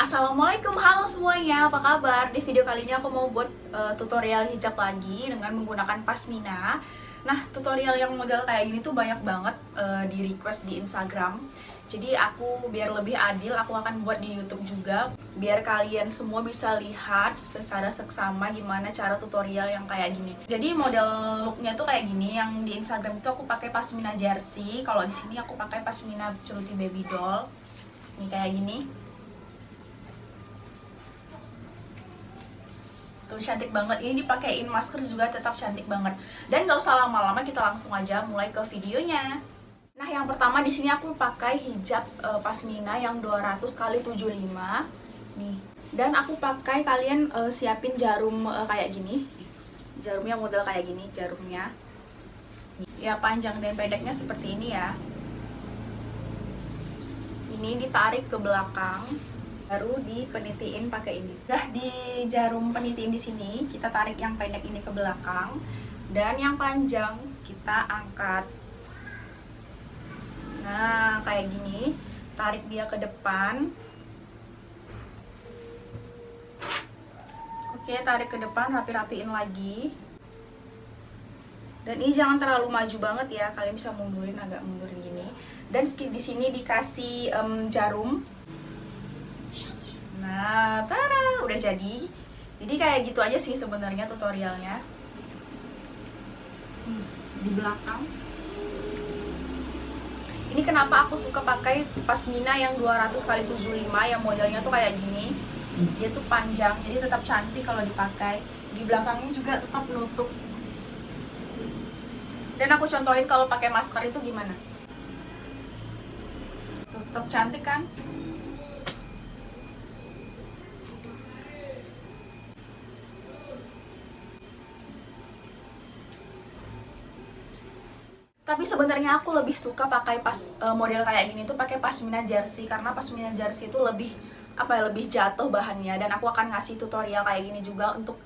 Assalamualaikum, halo semuanya, apa kabar? Di video kali ini aku mau buat tutorial hijab lagi dengan menggunakan pasmina. Nah, tutorial yang model kayak gini tuh banyak banget di request di Instagram. Jadi aku biar lebih adil, aku akan buat di YouTube juga, biar kalian semua bisa lihat secara seksama gimana cara tutorial yang kayak gini. Jadi model looknya tuh kayak gini, yang di Instagram itu aku pakai pasmina jersey, kalau di sini aku pakai pasmina ceruti baby doll. Ini kayak gini. Tuh cantik banget, ini dipakein masker juga tetap cantik banget. Dan gak usah lama-lama, kita langsung aja mulai ke videonya. Nah, yang pertama di sini aku pakai hijab pasmina yang 200 kali 75 nih. Dan aku pakai, kalian siapin jarum kayak gini. Jarumnya model kayak gini, jarumnya. Ya, panjang dan pendeknya seperti ini ya. Ini ditarik ke belakang, baru dipenitiin pakai ini. Udah di jarum penitiin di sini, kita tarik yang pendek ini ke belakang, dan yang panjang kita angkat. Nah, kayak gini, tarik dia ke depan. Oke, tarik ke depan, rapi-rapiin lagi. Dan ini jangan terlalu maju banget ya, kalian bisa mundurin, agak mundurin gini. Dan di sini dikasih jarum. Nah, tada, udah jadi. Jadi kayak gitu aja sih sebenarnya tutorialnya. Di belakang. Ini kenapa aku suka pakai pasmina yang 200 kali 75 yang modelnya tuh kayak gini. Dia tuh panjang, jadi tetap cantik kalau dipakai. Di belakangnya juga tetap nutup. Dan aku contohin kalau pakai masker itu gimana. Tetap cantik kan? Tapi sebenarnya aku lebih suka pakai model kayak gini tuh pakai pasmina jersey, karena pasmina jersey itu lebih lebih jatuh bahannya. Dan aku akan ngasih tutorial kayak gini juga untuk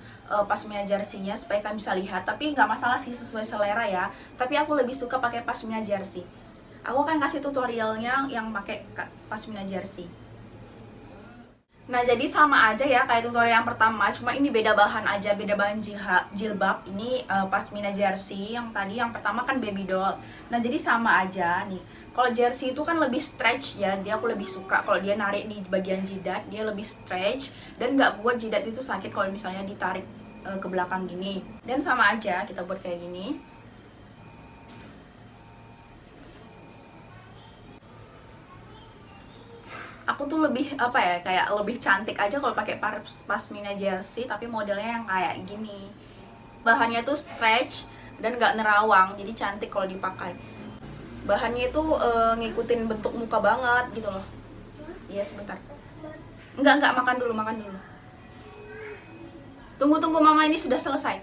pasmina jersey-nya supaya kalian bisa lihat. Tapi nggak masalah sih, sesuai selera ya. Tapi aku lebih suka pakai pasmina jersey. Aku akan kasih tutorialnya yang pakai pasmina jersey. Nah, jadi sama aja ya kayak tutorial yang pertama, cuma ini beda bahan aja, beda bahan jilbab. Ini pasmina jersey, yang tadi yang pertama kan baby doll. Nah, jadi sama aja nih. Kalau jersey itu kan lebih stretch ya, dia aku lebih suka kalau dia narik di bagian jidat, dia lebih stretch dan nggak buat jidat itu sakit kalau misalnya ditarik ke belakang gini. Dan sama aja kita buat kayak gini. Aku tuh lebih kayak lebih cantik aja kalau pakai pasmina jersey, tapi modelnya yang kayak gini. Bahannya tuh stretch dan nggak nerawang, jadi cantik kalau dipakai. Bahannya itu ngikutin bentuk muka banget gitu loh. Iya, sebentar. Enggak, makan dulu. Tunggu mama, ini sudah selesai.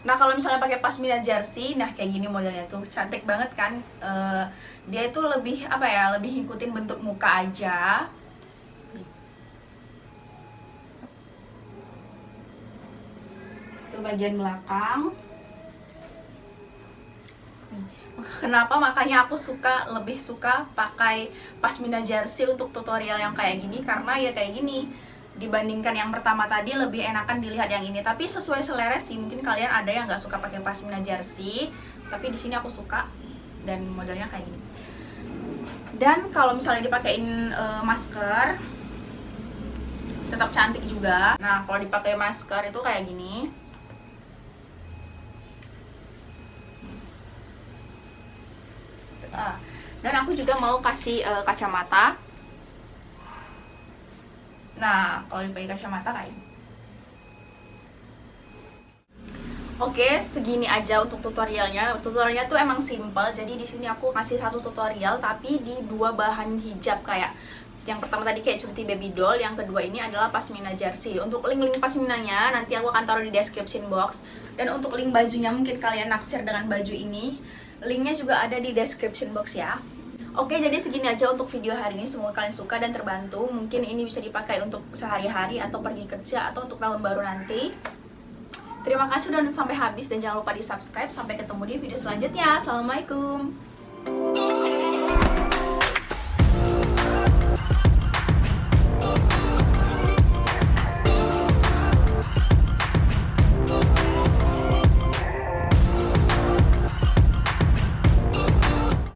Nah, kalau misalnya pakai pasmina jersey, nah kayak gini modelnya tuh cantik banget kan. Dia itu lebih lebih ngikutin bentuk muka aja. Itu bagian belakang. Kenapa makanya aku lebih suka pakai pasmina jersey untuk tutorial yang kayak gini, karena ya kayak gini dibandingkan yang pertama tadi lebih enakan dilihat yang ini. Tapi sesuai selera sih, mungkin kalian ada yang nggak suka pakai pasmina jersey, tapi di sini aku suka dan modelnya kayak gini. Dan kalau misalnya dipakein masker tetap cantik juga. Nah, kalau dipakai masker itu kayak gini. Dan aku juga mau kasih kacamata. Nah, kalau dipakai kacamata kayak ini. Oke, segini aja untuk tutorialnya. Tutorialnya tuh emang simple. Jadi di sini aku kasih satu tutorial tapi di dua bahan hijab, kayak yang pertama tadi kayak cuti baby doll, yang kedua ini adalah pasmina jersey. Untuk link pasminanya nanti aku akan taruh di description box, dan untuk link bajunya mungkin kalian naksir dengan baju ini, linknya juga ada di description box ya. Oke, jadi segini aja untuk video hari ini. Semoga kalian suka dan terbantu. Mungkin ini bisa dipakai untuk sehari-hari atau pergi kerja atau untuk tahun baru nanti. Terima kasih sudah nonton sampai habis dan jangan lupa di subscribe. Sampai ketemu di video selanjutnya. Assalamualaikum.